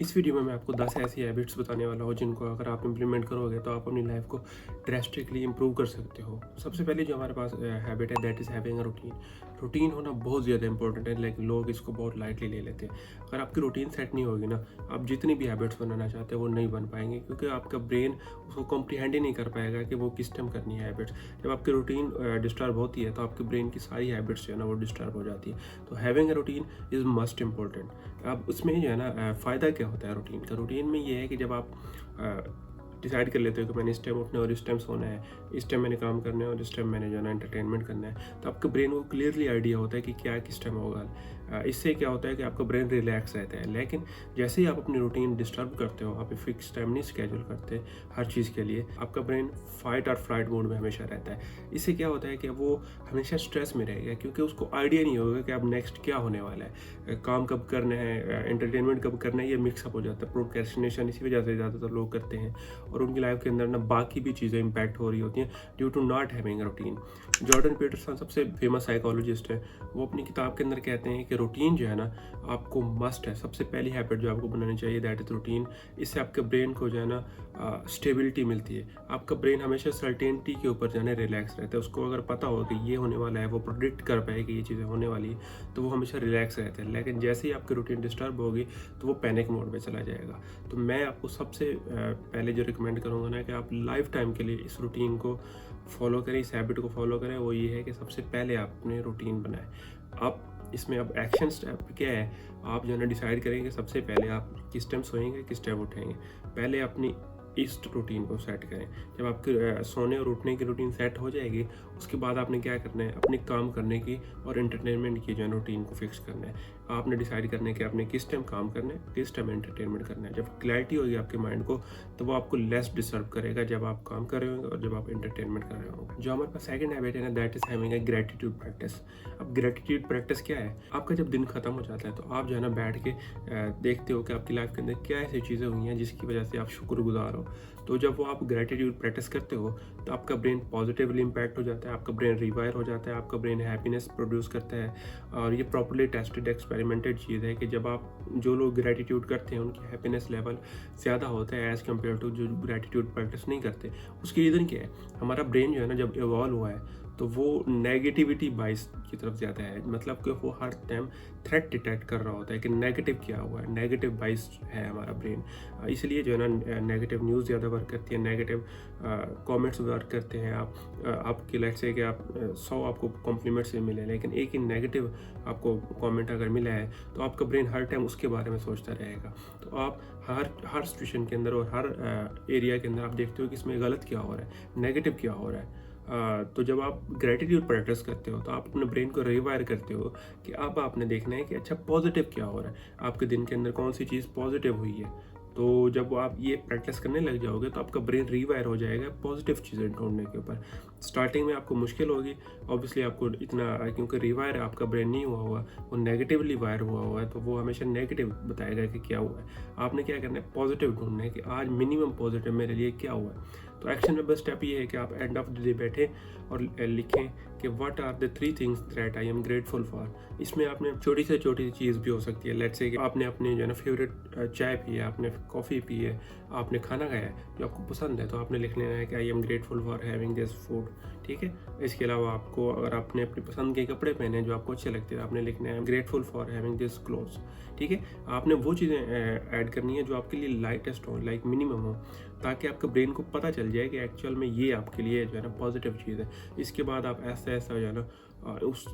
इस वीडियो में मैं आपको 10 ऐसी हैबिट्स बताने वाला हूँ जिनको अगर आप इम्प्लीमेंट करोगे तो आप अपनी लाइफ को ड्रेस्टिकली इम्प्रूव कर सकते हो। सबसे पहले जो हमारे पास हैबिट है that is having a routine. Routine होना बहुत ज़्यादा इंपॉर्टेंट है, लेकिन लोग इसको बहुत लाइटली ले लेते हैं। अगर आपकी रूटीन सेट नहीं होगी ना, आप जितनी भी हैबिट्स बनाना चाहते हो वो नहीं बन पाएंगे, क्योंकि आपका ब्रेन उसको कॉम्प्रीहेंड ही नहीं कर पाएगा कि वो किस टाइम करनी है हैबिट्स। जब आपकी रूटीन डिस्टर्ब होती है तो आपके ब्रेन की सारी हैबिट्स जो है ना वो डिस्टर्ब हो जाती है। तो having a routine is must important. अब उसमें जो है ना फ़ायदा क्या होता है रूटीन का? रूटीन में ये है कि जब आप डिसाइड कर लेते हो कि मैंने इस टाइम उठना है और इस टाइम सोना है, इस टाइम मैंने काम करना है और इस टाइम मैंने जो है ना एंटरटेनमेंट करना है, तो आपके ब्रेन को क्लियरली आइडिया होता है कि क्या किस टाइम होगा। इससे क्या होता है कि आपका ब्रेन रिलैक्स रहता है। लेकिन जैसे ही आप अपनी रूटीन डिस्टर्ब करते हो, आप फिक्स टाइम नहीं स्केड्यूल करते हर चीज़ के लिए, आपका ब्रेन फाइट और फ्लाइट मोड में हमेशा रहता है। इससे क्या होता है कि वो हमेशा स्ट्रेस में रहेगा, क्योंकि उसको आइडिया नहीं होगा कि अब नेक्स्ट क्या होने वाला है, काम कब करना है, एंटरटेनमेंट कब करना है। ये मिक्सअप हो जाता है। प्रोक्रेस्टिनेशन इसी वजह से ज़्यादातर लोग करते हैं और उनकी लाइफ के अंदर ना बाकी भी चीज़ें इंपैक्ट हो रही होती हैं due to not having routine. Jordan Peterson सबसे फेमस साइकोलॉजिस्ट है। वो अपनी किताब के अंदर कहते हैं कि रूटीन जो है ना आपको मस्ट है। सबसे पहली हैबिट जो आपको बनानी चाहिए दैट इज़ रूटीन। इससे आपके ब्रेन को जो है ना स्टेबिलिटी मिलती है। आपका ब्रेन हमेशा सर्टेनिटी के ऊपर जो है रिलैक्स रहता है। उसको अगर पता हो कि ये होने वाला है, वो प्रोडिक्ट कर पाए कि ये चीज़ें होने वाली है, तो वो हमेशा रिलैक्स रहते हैं। लेकिन जैसे ही आपकी रूटीन डिस्टर्ब होगी तो वो पैनिक मोड में चला जाएगा। तो मैं आपको सबसे पहले जो रिकमेंड करूँगा ना कि आप लाइफ टाइम के लिए इस रूटीन को फॉलो करें, इस हैबिट को फॉलो करें। वो ये है कि सबसे पहले आप अपने रूटीन बनाएं। आप इसमें अब एक्शन स्टेप क्या है, आप जो है ना डिसाइड करेंगे सबसे पहले आप किस टाइम सोएंगे, किस टाइम उठेंगे। पहले अपनी इस रूटीन को सेट करें। जब आपके सोने और उठने की रूटीन सेट हो जाएगी, उसके बाद आपने क्या करना है, अपने काम करने की और एंटरटेनमेंट की जो है रूटीन को फिक्स करना है। आपने डिसाइड करना है कि आपने किस टाइम काम करना है, किस टाइम एंटरटेनमेंट करना है। जब क्लैरिटी होगी आपके माइंड को, तो वो आपको लेस डिस्टर्ब करेगा जब आप काम कर रहे होंगे और जब आप एंटरटेनमेंट कर रहे होंगे। जो हमारे पास सेकंड हैबिट है ना that is having a gratitude practice. अब ग्रेटिट्यूड प्रैक्टिस क्या है? आपका जब दिन खत्म हो जाता है तो आप जो है ना बैठ के देखते हो कि आपकी लाइफ के अंदर क्या ऐसी चीज़ें हुई हैं जिसकी वजह से आप शुक्रगुजार हो। तो जब वो आप ग्रेटिट्यूड प्रैक्टिस करते हो तो आपका ब्रेन पॉजिटिवली इम्पैक्ट हो जाता है, आपका ब्रेन रिवायर हो जाता है, आपका ब्रेन हैप्पीनेस प्रोड्यूस करता है। और ये प्रॉपर्ली टेस्टेड एक्सपेरिमेंटेड चीज़ है कि जब आप जो लोग ग्रेटिट्यूड करते हैं उनकी हैप्पीनेस लेवल ज़्यादा होता है एज़ कम्पेयर टू जो ग्रेटिट्यूड प्रैक्टिस नहीं करते। उसकी रीज़न क्या है? हमारा ब्रेन जो है ना जब इवॉल्व हुआ है तो वो नेगेटिविटी बाइस की तरफ ज़्यादा है। मतलब कि वो हर टाइम थ्रेट डिटेक्ट कर रहा होता है कि नेगेटिव क्या हुआ है, नेगेटिव बाइस है हमारा ब्रेन। इसलिए जो है ना नेगेटिव न्यूज़ ज़्यादा वर्क करती है, नेगेटिव कमेंट्स वर्क करते हैं। आपके लेट्स से कि आप 100 आपको कॉम्प्लीमेंट से मिले, लेकिन एक ही नेगेटिव आपको कमेंट अगर मिला है तो आपका ब्रेन हर टाइम उसके बारे में सोचता रहेगा। तो आप हर सिचुएशन के अंदर और हर एरिया के अंदर आप देखते हो कि इसमें गलत क्या हो रहा है, नेगेटिव क्या हो रहा है। तो जब आप ग्रेटिट्यूड प्रैक्टिस करते हो तो आप अपने ब्रेन को रिवायर करते हो कि अब आपने देखना है कि अच्छा पॉजिटिव क्या हो रहा है, आपके दिन के अंदर कौन सी चीज़ पॉजिटिव हुई है। तो जब आप ये प्रैक्टिस करने लग जाओगे तो आपका ब्रेन रिवायर हो जाएगा पॉजिटिव चीज़ें ढूंढने के ऊपर। स्टार्टिंग में आपको मुश्किल होगी ऑब्वियसली, आपको इतना, क्योंकि रिवायर आपका ब्रेन नहीं हुआ हुआ, वो नेगेटिवली वायर हुआ हुआ है, तो वो हमेशा नेगेटिव बताएगा कि क्या हुआ है। आपने क्या करना है, पॉजिटिव ढूंढना है कि आज मिनिमम पॉजिटिव मेरे लिए क्या हुआ है। तो एक्शन में बस स्टेप ये है कि आप एंड ऑफ द डे बैठे और लिखें कि what are the 3 things that I am grateful for. इसमें आपने छोटी से छोटी चीज़ भी हो सकती है। लेट्स से कि आपने अपने जो है ना फेवरेट चाय पी है, आपने कॉफ़ी पी है, आपने खाना खाया है जो आपको पसंद है, तो आपने लिख लेना है कि आई am grateful for having this food. ठीक है। इसके अलावा आपको अगर आपने अपनी पसंद के कपड़े पहने हैं जो आपको अच्छे लगते हैं, आपने लिखना है grateful for having this clothes. ठीक है। आपने वो चीज़ें ऐड करनी है जो आपके लिए लाइटेस्ट हो, लाइक मिनिमम हो, ताकि आपके ब्रेन को पता चल जाए कि एक्चुअल में ये आपके लिए जो है ना पॉजिटिव चीज़ है। इसके बाद आप ऐसा ऐसा जो है ना उस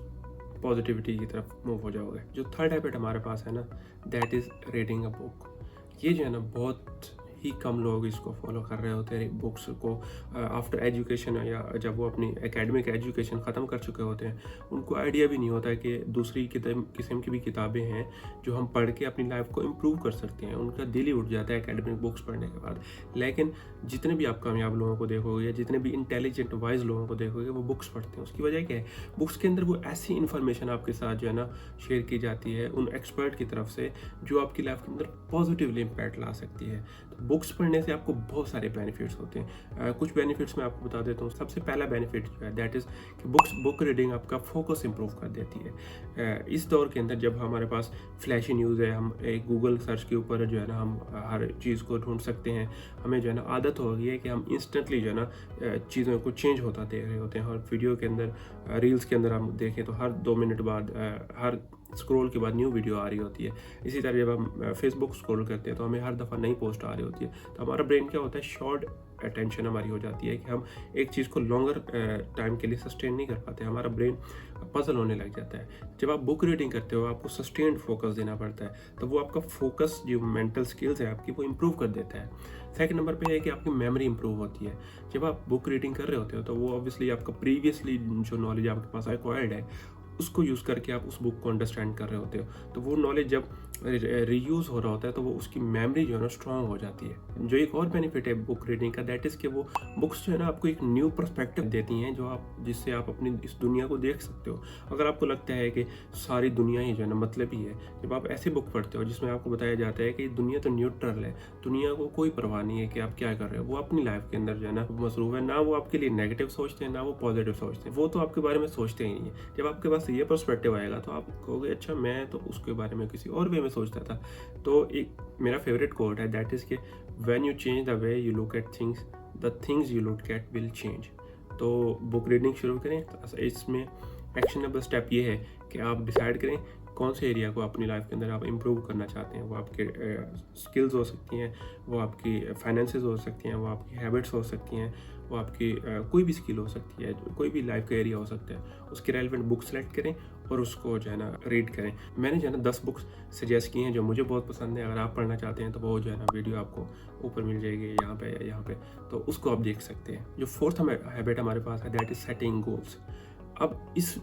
पॉजिटिविटी की तरफ मूव हो जाओगे। जो थर्ड हैबिट हमारे पास है ना that is reading a book. ये जो है ना बहुत ही कम लोग इसको फॉलो कर रहे होते हैं। बुक्स को आफ्टर एजुकेशन या जब वो अपनी एकेडमिक एजुकेशन ख़त्म कर चुके होते हैं, उनको आइडिया भी नहीं होता है कि दूसरी किस्म की भी किताबें हैं जो हम पढ़ के अपनी लाइफ को इम्प्रूव कर सकते हैं। उनका दिल ही उठ जाता है एकेडमिक बुक्स पढ़ने के बाद। लेकिन जितने भी आप कामयाब लोगों को देखोगे या जितने भी इंटेलिजेंट वाइज लोगों को देखोगे, वो बुक्स पढ़ते हैं। उसकी वजह क्या है? बुक्स के अंदर वो ऐसी इन्फॉर्मेशन आपके साथ जो है ना शेयर की जाती है उन एक्सपर्ट की तरफ से जो आपकी लाइफ के अंदर पॉजिटिवली इम्पैक्ट ला सकती है। तो बुक्स पढ़ने से आपको बहुत सारे बेनिफिट्स होते हैं। कुछ बेनिफिट्स मैं आपको बता देता हूँ। सबसे पहला बेनिफिट जो है दैट इज़ कि बुक रीडिंग आपका फोकस इंप्रूव कर देती है। इस दौर के अंदर जब हमारे पास फ्लैशी न्यूज़ है, हम एक गूगल सर्च के ऊपर जो है ना हम हर चीज़ को ढूंढ सकते हैं। हमें जो है ना आदत हो गई है कि हम इंस्टेंटली जो है ना चीज़ों को चेंज होता देख रहे होते हैं। और वीडियो के अंदर, रील्स के अंदर हम देखें तो हर 2 मिनट बाद हर स्क्रॉल के बाद न्यू वीडियो आ रही होती है। इसी तरह जब हम फेसबुक स्क्रॉल करते हैं तो हमें हर दफ़ा नई पोस्ट आ रही होती है। तो हमारा ब्रेन क्या होता है, शॉर्ट अटेंशन हमारी हो जाती है कि हम एक चीज़ को लॉन्गर टाइम के लिए सस्टेन नहीं कर पाते। हमारा ब्रेन पजल होने लग जाता है। जब आप बुक रीडिंग करते हो आपको सस्टेन्ड फोकस देना पड़ता है, तो वो आपका फोकस जो मेंटल स्किल्स है आपकी वो इम्प्रूव कर देता है। सेकंड नंबर पे है कि आपकी मेमोरी इंप्रूव होती है। जब आप बुक रीडिंग कर रहे होते हो तो वो ऑब्वियसली आपका प्रीवियसली जो नॉलेज आपके पास एक्वायर्ड है उसको यूज़ करके आप उस बुक को अंडरस्टैंड कर रहे होते हो। तो वो नॉलेज जब रीयूज़ हो रहा होता है तो वो उसकी मेमोरी जो है ना स्ट्रॉन्ग हो जाती है। जो एक और बेनिफिट है बुक रीडिंग का दैट इज़ कि वो बुक्स जो है ना आपको एक न्यू पर्सपेक्टिव देती हैं जिससे आप अपनी इस दुनिया को देख सकते हो। अगर आपको लगता है कि सारी दुनिया ही जो है ना मतलब ही है, जब आप ऐसी बुक पढ़ते हो जिसमें आपको बताया जाता है कि दुनिया तो न्यूट्रल है, दुनिया को कोई परवाह नहीं है कि आप क्या कर रहे हो, वो अपनी लाइफ के अंदर जो है ना मसरूफ़ है, ना वो आपके लिए नेगेटिव सोचते हैं ना वो पॉजिटिव सोचते हैं, वो तो आपके बारे में सोचते ही नहीं है। जब आपके पास ये पर्सपेक्टिव आएगा तो आप कहोगे अच्छा मैं तो उसके बारे में किसी और वे में सोचता था। तो एक मेरा फेवरेट कोट है दैट इज़ कि when you change the way you look at things the things you look at will change. तो बुक रीडिंग शुरू करें। तो इसमें एक्शनेबल स्टेप ये है कि आप डिसाइड करें कौन से एरिया को अपनी लाइफ के अंदर आप इम्प्रूव करना चाहते हैं। वो आपके स्किल्स हो सकती हैं, वो आपकी फाइनेंसेस हो सकती हैं, वो आपकी हैबिट्स हो सकती हैं, वो आपकी कोई भी स्किल हो सकती है, कोई भी लाइफ का एरिया हो सकता है। उसके रेलिवेंट बुक सेलेक्ट करें और उसको जो है ना रीड करें। मैंने जो है ना 10 बुक्स सजेस्ट की हैं जो मुझे बहुत पसंद है। अगर आप पढ़ना चाहते हैं तो वो जो है ना वीडियो आपको ऊपर मिल जाएगी यहाँ पे या यहाँ पे, तो उसको आप देख सकते हैं। जो फोर्थ हैबिट हमारे पास है दैट इज़ सेटिंग गोल्स। अब इस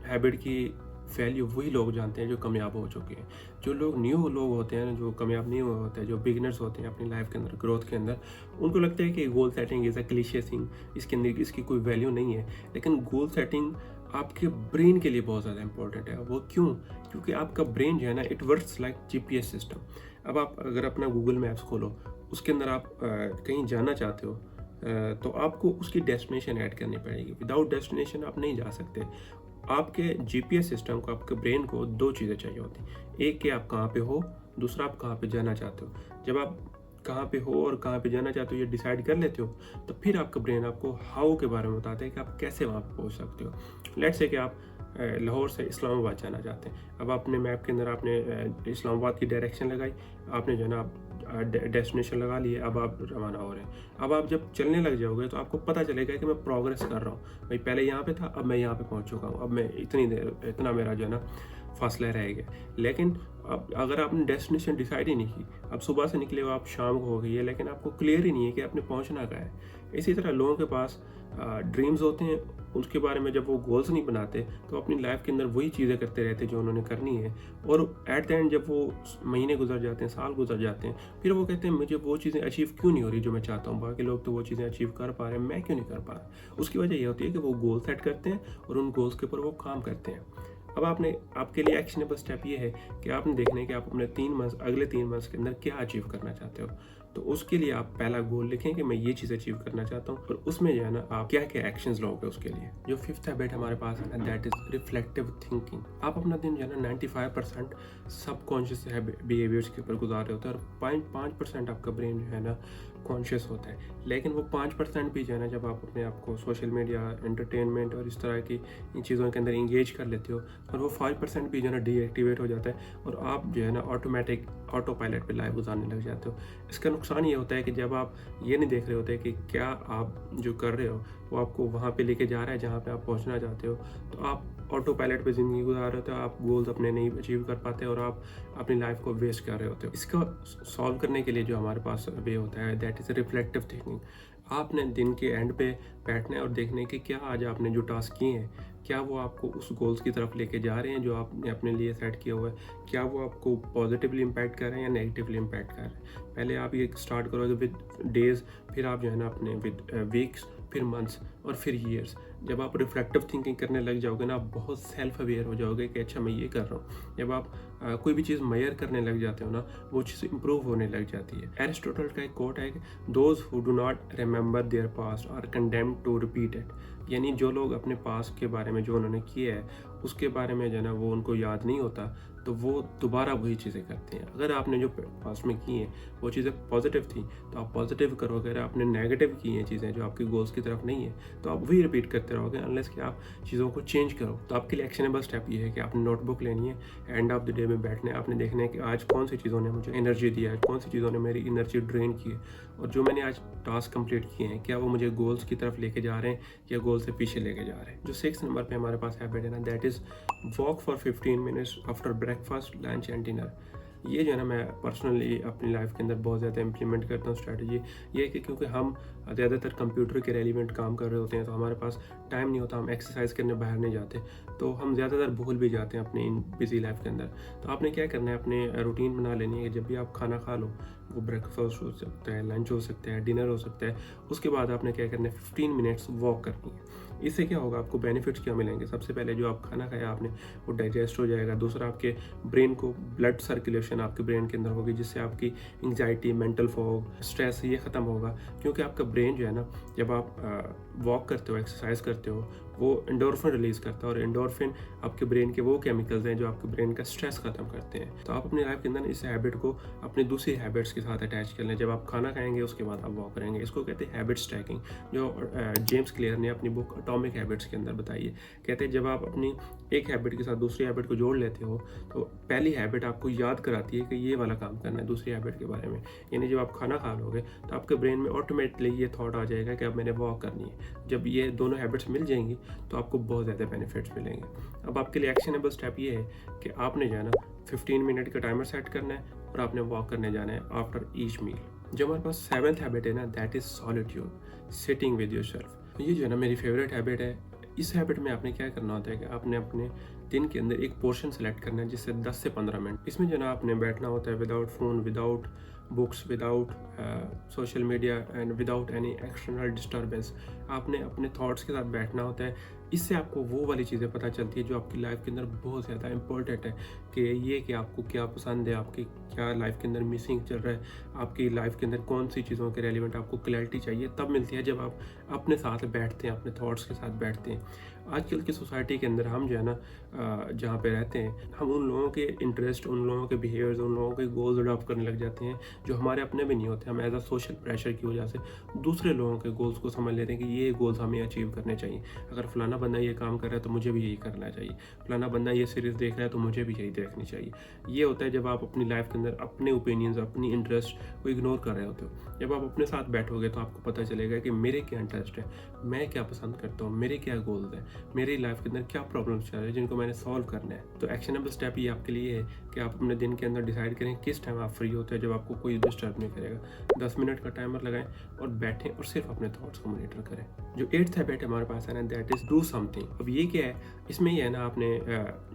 हैबिट की वैल्यू वही लोग जानते हैं जो कामयाब हो चुके हैं। जो लोग न्यू लोग होते हैं, जो कामयाब नहीं हुए होते हैं, जो बिगिनर्स होते हैं अपनी लाइफ के अंदर, ग्रोथ के अंदर, उनको लगता है कि goal setting is a cliché thing, इसके अंदर इसकी कोई वैल्यू नहीं है। लेकिन गोल सेटिंग आपके ब्रेन के लिए बहुत ज़्यादा इंपॉर्टेंट है। वो क्यों? क्योंकि आपका ब्रेन जो है ना it works like GPS system. अब आप अगर अपना गूगल मैप्स खोलो, उसके अंदर आप कहीं जाना चाहते हो तो आपको उसकी डेस्टिनेशन ऐड करनी पड़ेगी। विदाउट डेस्टिनेशन आप नहीं जा सकते। आपके GPS सिस्टम को, आपके ब्रेन को 2 चीज़ें चाहिए होती हैं। एक कि आप कहाँ पे हो, दूसरा आप कहाँ पे जाना चाहते हो। जब आप कहाँ पे हो और कहाँ पे जाना चाहते हो ये डिसाइड कर लेते हो तो फिर आपका ब्रेन आपको हाउ के बारे में बताता है कि आप कैसे वहाँ पे पहुँच सकते हो। लेट्स से कि आप लाहौर से इस्लामाबाद जाना चाहते हैं। अब आपने मैप के अंदर आपने इस्लामाबाद की डायरेक्शन लगाई, आपने जो है ना डेस्टिनेशन लगा लिए, अब आप रवाना हो रहे हैं। अब आप जब चलने लग जाओगे तो आपको पता चलेगा कि मैं प्रोग्रेस कर रहा हूँ। भाई पहले यहाँ पे था, अब मैं यहाँ पे पहुँच चुका हूँ, अब मैं इतना मेरा जो है ना फासला रह गया। लेकिन अब अगर आपने डेस्टिनेशन डिसाइड ही नहीं की, अब सुबह से निकले हो आप शाम को हो गई है, लेकिन आपको क्लियर ही नहीं है कि आपने पहुँचना कहाँ है। इसी तरह लोगों के पास ड्रीम्स होते हैं, उसके बारे में जब वो गोल्स नहीं बनाते तो अपनी लाइफ के अंदर वही चीज़ें करते रहते हैं जो उन्होंने करनी है। और एट द एंड जब वो महीने गुजर जाते हैं, साल गुजर जाते हैं, फिर वो कहते हैं मुझे वो चीज़ें अचीव क्यों नहीं हो रही जो मैं चाहता हूँ। बाकी लोग तो वो चीज़ें अचीव कर पा रहे हैं, मैं क्यों नहीं कर पा रहा। उसकी वजह ये होती है कि वो गोल सेट करते हैं और उन गोल्स के ऊपर वो काम करते हैं। अब आपके लिए एक्शनेबल स्टेप ये है कि आपने देखना है कि आप अपने अगले 3 मंथ्स के अंदर क्या अचीव करना चाहते हो। तो उसके लिए आप पहला गोल लिखें कि मैं ये चीज़ अचीव करना चाहता हूँ और उसमें जो है ना आप क्या क्या एक्शंस लोगे उसके लिए। जो 5th हैबिट हमारे पास है ना दैट इज़ रिफ्लेक्टिव थिंकिंग। आप अपना दिन जो है ना 95% सबकॉन्शियस बिहेवियर्स के ऊपर गुजार रहे होते हैं और 5% आपका ब्रेन जो है ना कॉन्शियस होता है। लेकिन वो 5% भी जो है ना जब आप अपने आप को सोशल मीडिया, एंटरटेनमेंट और इस तरह की इन चीज़ों के अंदर इंगेज कर लेते हो और वो 5% भी जो है ना डीएक्टिवेट हो जाता है और आप जो है ना ऑटो पायलट पे लाइफ गुजारने लग जाते हो। इसका नुकसान ये होता है कि जब आप ये नहीं देख रहे होते कि क्या आप जो कर रहे हो वो आपको वहाँ पे लेके जा रहा है जहाँ पे आप पहुँचना चाहते हो, तो आप ऑटो पायलट पे ज़िंदगी गुजार रहे होते हो, आप गोल्स अपने नहीं अचीव कर पाते और आप अपनी लाइफ को वेस्ट कर रहे होते हो। इसको सॉल्व करने के लिए जो हमारे पास वे होता है दैट इज़ रिफ्लेक्टिव थिंकिंग। आपने दिन के एंड पे बैठना है और देखने कि क्या आज आपने जो टास्क किए हैं क्या वो आपको उस गोल्स की तरफ लेके जा रहे हैं जो आपने अपने लिए सेट किया हुआ है, क्या वो आपको पॉजिटिवली इम्पैक्ट कर रहे हैं या नेगेटिवली इम्पैक्ट कर रहे हैं। पहले आप ये स्टार्ट करोगे विद डेज़, फिर आप जो है ना अपने विद वीक्स, फिर मंथ्स और फिर ईयर्स। जब आप रिफ्लेक्टिव थिंकिंग करने लग जाओगे ना, आप बहुत सेल्फ अवेयर हो जाओगे कि अच्छा मैं ये कर रहा हूँ। जब आप कोई भी चीज़ मेजर करने लग जाते हो ना, वो चीज़ इंप्रूव होने लग जाती है। एरिस्टोटल का एक कोट है कि those who do not remember their past are condemned to repeat it. यानी जो लोग अपने पास्ट के बारे में जो उन्होंने किया है उसके बारे में जो है ना वो उनको याद नहीं होता, तो वो दोबारा वही चीज़ें करते हैं। अगर आपने जो पास्ट में की हैं वो चीज़ें पॉजिटिव थी तो आप पॉजिटिव करो, अगर आपने नेगेटिव की हैं चीज़ें जो आपकी गोल्स की तरफ नहीं है तो आप वही रिपीट करते रहोगे अनलेस कि आप चीज़ों को चेंज करो। तो आपके लिए एक्शनेबल स्टेप ये है कि आपने नोटबुक लेनी है, एंड ऑफ द डे में बैठना है, आपने देखना है कि आज कौन सी चीज़ों ने मुझे एनर्जी दिया है, कौन सी चीज़ों ने मेरी एनर्जी ड्रेन की है, और जो मैंने आज टास्क कंप्लीट किए हैं क्या वो मुझे गोल्स की तरफ लेके जा रहे हैं या गोल से पीछे लेके जा रहे हैं। जो 6 नंबर पे हमारे पास हैबिट है ना, that is walk for 15 minutes after breakfast, lunch and dinner. ये जो है ना मैं पर्सनली अपनी लाइफ के अंदर बहुत ज़्यादा इंप्लीमेंट करता हूँ स्ट्रैटेजी। ये है कि क्योंकि हम ज़्यादातर कंप्यूटर के रेलिवेंट काम कर रहे होते हैं तो हमारे पास टाइम नहीं होता, हम एक्सरसाइज करने बाहर नहीं जाते, तो हम ज़्यादातर भूल भी जाते हैं अपनी बिजी लाइफ के अंदर। तो आपने क्या करना है, अपने रूटीन बना लेनी है कि जब भी आप खाना खा लो, वो ब्रेकफास्ट हो सकता है, लंच हो सकता है, डिनर हो सकता है, उसके बाद आपने क्या करना है 15 मिनट्स वॉक करनी है। इससे क्या होगा, आपको बेनिफिट्स क्या मिलेंगे। सबसे पहले जो आप खाना खाया आपने वो डाइजेस्ट हो जाएगा। दूसरा, आपके ब्रेन को ब्लड सर्कुलेशन आपके ब्रेन के अंदर होगी, जिससे आपकी एंग्जाइटी, मेंटल फॉग, स्ट्रेस ये ख़त्म होगा। क्योंकि आपका ब्रेन जो है ना, जब आप वॉक करते हो, एक्सरसाइज करते हो, वो एंडोर्फिन रिलीज़ करता है, और एंडोर्फिन आपके ब्रेन के वो केमिकल्स हैं जो आपके ब्रेन का स्ट्रेस ख़त्म करते हैं। तो आप अपनी लाइफ के अंदर इस हैबिट को अपनी दूसरी हैबिट्स के साथ अटैच कर लें। जब आप खाना खाएंगे उसके बाद आप वॉक करेंगे। इसको कहते हैं हैबिट स्टैकिंग, जो जेम्स क्लियर ने अपनी बुक एटॉमिक हैबिट्स के अंदर बताई है। कहते हैं जब आप अपनी एक हैबिट के साथ दूसरी हैबिट को जोड़ लेते हो तो पहली हैबिट आपको याद कराती है कि ये वाला काम करना है दूसरी हैबिट के बारे में। यानी जब आप खाना खा लोगे तो आपके ब्रेन में ऑटोमेटिकली ये थॉट आ जाएगा कि अब मैंने वॉक करनी है। जब ये दोनों हैबिट्स मिल जाएंगी तो आपको बहुत ज़्यादा बेनिफिट्स मिलेंगे। अब आपके लिए एक्शनेबल स्टेप ये है कि आपने जो है ना 15 मिनट का टाइमर सेट करना है और आपने वॉक करने जाना है आफ्टर ईच मील। जो हमारे पास 7th हैबिट है ना, that is solitude, sitting with yourself. ये जो है ना मेरी फेवरेट हैबिट है। इस हैबिट में आपने क्या करना होता है कि आपने अपने दिन के अंदर एक पोर्शन सेलेक्ट करना है, जिससे 10 से 15 मिनट इसमें जो है ना आपने बैठना होता है without phone, without books, without social media and without any external disturbance. आपने अपने थॉट्स के साथ बैठना होता है। इससे आपको वो वाली चीज़ें पता चलती है जो आपकी लाइफ के अंदर बहुत ज़्यादा इंपॉर्टेंट है, कि ये कि आपको क्या पसंद है, आपकी क्या लाइफ के अंदर मिसिंग चल रहा है, आपकी लाइफ के अंदर कौन सी चीज़ों के रेलिवेंट आपको क्लैरिटी चाहिए, तब मिलती है जब आप अपने साथ बैठते हैं, अपने थॉट्स के साथ बैठते हैं। आजकल की सोसाइटी के अंदर हम जो है ना जहाँ पे रहते हैं, हम उन लोगों के इंटरेस्ट, उन लोगों के बिहेवियर्स, उन लोगों के गोल्स अडॉप्ट करने लग जाते हैं जो हमारे अपने भी नहीं होते। हम एज अ सोशल प्रेशर की वजह से दूसरे लोगों के गोल्स को समझ लेते हैं कि ये गोल्स हमें अचीव करने चाहिए। अगर फलाना बंदा ये काम कर रहा है तो मुझे भी यही करना चाहिए, फलाना बंदा ये सीरीज़ देख रहा है तो मुझे भी यही देखनी चाहिए। ये होता है जब आप अपनी लाइफ के अंदर अपने ओपिनियंस, अपनी इंटरेस्ट को इग्नोर कर रहे होते हो। जब आप अपने साथ बैठोगे तो आपको पता चलेगा कि मेरे क्या इंटरेस्ट है, मैं क्या पसंद करता हूँ, मेरे क्या गोल्स हैं, मेरी लाइफ के अंदर क्या प्रॉब्लम्स चल रहे हैं जिनको मैंने सॉल्व करना है। तो एक्शनेबल स्टेप ये आपके लिए है कि आप अपने दिन के अंदर डिसाइड करें किस टाइम आप फ्री होते हैं, जब आपको कोई डिस्टर्ब नहीं करेगा। 10 मिनट का टाइमर लगाएं और बैठें और सिर्फ अपने थॉट्स को मॉनिटर करें। जो 8th हैबिट हमारे पास है ना, दैट इज़ डू समथिंग। अब ये क्या है, इसमें ये है ना, आपने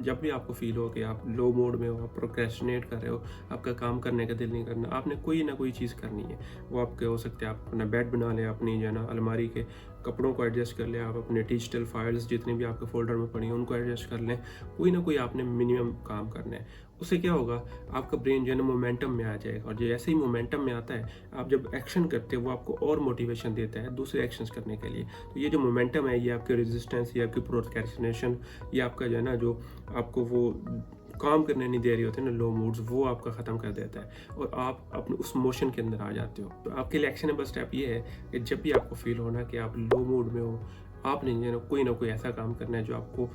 जब भी आपको फील हो कि आप लो मूड में हो, आप प्रोक्रेस्टिनेट कर रहे हो, आपका काम करने का दिल नहीं करना, आपने कोई ना कोई चीज़ करनी है। वो आपके हो सकते हैं आप अपना बेड बना लें, अपनी जो है ना अलमारी के कपड़ों को एडजस्ट कर लें, आप अपने डिजिटल फाइल्स जितनी भी आपके फोल्डर में पड़ी हैं उनको एडजस्ट कर लें। कोई ना कोई आपने मिनिमम काम करना है। उससे क्या होगा, आपका ब्रेन जो है ना मोमेंटम में आ जाएगा, और जैसे ही मोमेंटम में आता है, आप जब एक्शन करते हो वो आपको और मोटिवेशन देता है दूसरे एक्शंस करने के लिए। तो ये जो मोमेंटम है, ये आपके रेजिस्टेंस, ये आपकी प्रोक्रेस्टिनेशन, ये आपका जो है ना जो आपको वो काम करने नहीं दे रही होती है ना लो मूड्स, वो आपका ख़त्म कर देता है और आप अपने उस मोशन के अंदर आ जाते हो। तो आपके लिए एक्शनेबल स्टेप ये है कि जब भी आपको फील होना कि आप लो मूड में हो, आपने जो है ना कोई ऐसा काम करना है जो आपको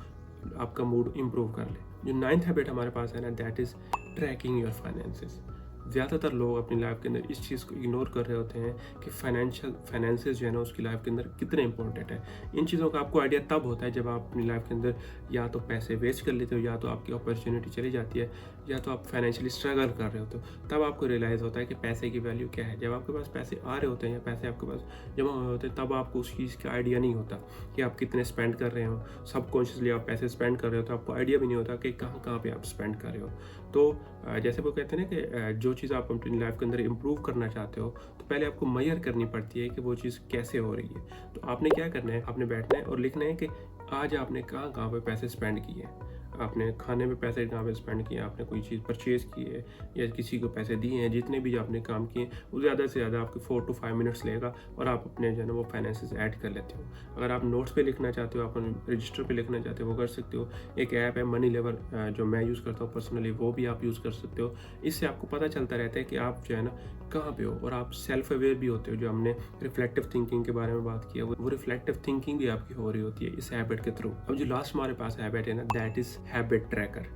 आपका मूड इम्प्रूव कर ले। जो 9th हैबिट हमारे पास है ना, that is trekking your finances. ज़्यादातर लोग अपनी लाइफ के अंदर इस चीज़ को इग्नोर कर रहे होते हैं कि फाइनेंसेस जो है ना उसकी लाइफ के अंदर कितने इंपॉर्टेंट है। इन चीज़ों का आपको आइडिया तब होता है जब आप अपनी लाइफ के अंदर या तो पैसे वेस्ट कर लेते हो, या तो आपकी अपॉर्चुनिटी चली जाती है, या तो आप फाइनेंशियली स्ट्रगल कर रहे होते हो। तब आपको रियलाइज़ होता है कि पैसे की वैल्यू क्या है। जब आपके पास पैसे आ रहे होते हैं या पैसे आपके पास जमा हुए होते हैं, तब आपको उस चीज़ का आइडिया नहीं होता कि आप कितने स्पेंड कर रहे हो। सबकॉन्शियसली आप पैसे स्पेंड कर रहे हो तो आपको आइडिया भी नहीं होता कि कहाँ कहाँ पे आप स्पेंड कर रहे हो। तो जैसे वो कहते हैं ना कि जो चीज़ आप अपनी लाइफ के अंदर इम्प्रूव करना चाहते हो, तो पहले आपको मेजर करनी पड़ती है कि वो चीज़ कैसे हो रही है। तो आपने क्या करना है, आपने बैठना है और लिखना है कि आज आपने कहाँ कहाँ पे पैसे स्पेंड किए हैं। आपने खाने में पैसे कहाँ पे स्पेंड किए, आपने कोई चीज़ परचेज़ की है या किसी को पैसे दिए हैं, जितने भी जो आपने काम किए वो ज़्यादा से ज़्यादा आपके 4 to 5 मिनट्स लेगा और आप अपने जो है ना वो फाइनेंसेस ऐड कर लेते हो। अगर आप नोट्स पे लिखना चाहते हो, आप रजिस्टर पे लिखना चाहते हो, वो कर सकते हो। एक ऐप है मनी लेवर, जो मैं यूज़ करता हूँ पर्सनली, वो भी आप यूज़ कर सकते हो। इससे आपको पता चलता रहता है कि आप जो है ना कहाँ पे हो, और आप सेल्फ अवेयर भी होते हो। जो हमने रिफ्लेक्टिव थिंकिंग के बारे में बात किया, वो रिफ्लेक्टिव थिंकिंग भी आपकी हो रही होती है इस हैबिट के थ्रू। अब जो लास्ट हमारे पास हैबिट है ना, दैट इज़ हैबिट ट्रैकर।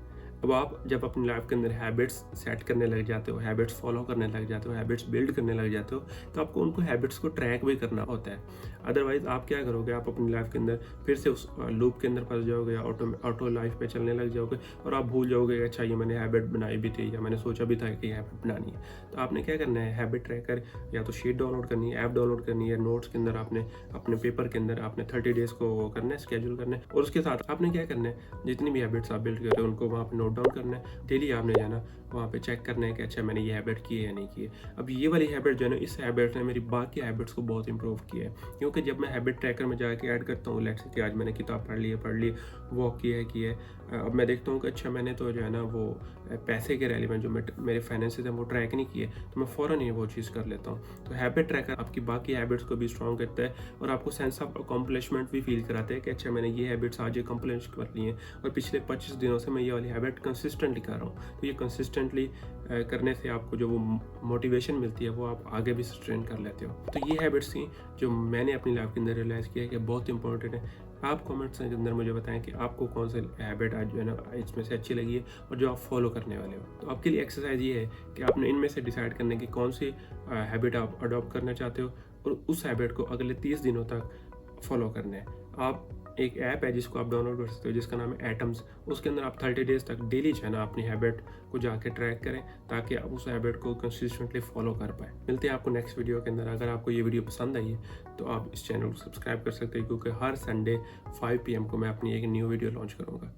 अब आप जब अपनी लाइफ के अंदर हैबिट्स सेट करने लग जाते हो, हैबिट्स फॉलो करने लग जाते हो, हैबिट्स बिल्ड करने लग जाते हो, तो आपको उनको हैबिट्स को ट्रैक भी करना होता है। अदरवाइज आप क्या करोगे, आप अपनी लाइफ के अंदर फिर से उस लूप के अंदर फंस जाओगे, या ऑटो लाइफ पे चलने लग जाओगे, और आप भूल जाओगे कि अच्छा ये मैंने हैबिट बनाई भी थी, या मैंने सोचा भी था कि ये हैबिट बनानी है। तो आपने क्या करना है, हैबिट ट्रैकर या तो शीट डाउनलोड करनी है, ऐप डाउनलोड करनी है, नोट्स के अंदर आपने अपने पेपर के अंदर आपने 30 डेज़ को करना है, स्केड्यूल करना है, और उसके साथ आपने क्या करना है, जितनी भी हैबिट्स आप बिल्ड कर रहे हो उनको वहाँ पे नोट डाउन करना है। डेली आपने जो है ना वहाँ पे चेक करना है कि अच्छा मैंने ये हैबिट की है या नहीं की है। अब ये वाली हैबिट जो है ना, इस हैबिट ने मेरी बाकी हैबिट्स को बहुत इंप्रूव किया है, क्योंकि जब मैं हैबिट ट्रैकर में जाके ऐड करता हूँ, लेट्स से कि आज मैंने किताब पढ़ ली, वॉक किया है, अब मैं देखता हूँ कि अच्छा मैंने तो जो है ना वो पैसे के रेलिवेंट जो मेरे फाइनेंसेस हैं वो ट्रैक नहीं किए, तो मैं फ़ौरन ही वो चीज़ कर लेता हूँ। तो हैबिट ट्रैकर आपकी बाकी हैबिट्स को भी स्ट्रॉन्ग करता है, और आपको सेंस ऑफ अकॉम्प्लिशमेंट भी फील कराता है कि अच्छा मैंने ये हैबिट्स आज अकॉम्प्लिश कर ली हैं, और पिछले 25 दिनों से मैं ये वाली हैबिट कंसिस्टेंटली कर रहा हूँ। तो ये कंसिस्टेंटली करने से आपको जो वो मोटिवेशन मिलती है वो आप आगे भी सस्टेन कर लेते हो। तो ये हैबिट्स थी जो मैंने अपनी लाइफ के अंदर रियलाइज़ किया है कि बहुत इंपॉर्टेंट है। आप कमेंट्स के अंदर मुझे बताएं कि आपको कौन सी हैबिट आज जो है ना इसमें से अच्छी लगी है, और जो आप फॉलो करने वाले हो। तो आपके लिए एक्सरसाइज ये है कि आपने इनमें से डिसाइड करने की कौन सी हैबिट आप अडॉप्ट करना चाहते हो, और उस हैबिट को अगले 30 दिनों तक फॉलो करना है। आप एक ऐप है जिसको आप डाउनलोड कर सकते हो, जिसका नाम है एटम्स। उसके अंदर आप 30 डेज़ तक डेली जो है ना अपनी हैबिट को जाके ट्रैक करें, ताकि आप उस हैबिट को कंसिस्टेंटली फॉलो कर पाए। मिलते हैं आपको नेक्स्ट वीडियो के अंदर। अगर आपको ये वीडियो पसंद आई है तो आप इस चैनल को सब्सक्राइब कर सकते हैं, क्योंकि हर संडे 5 PM को मैं अपनी एक न्यू वीडियो लॉन्च करूँगा।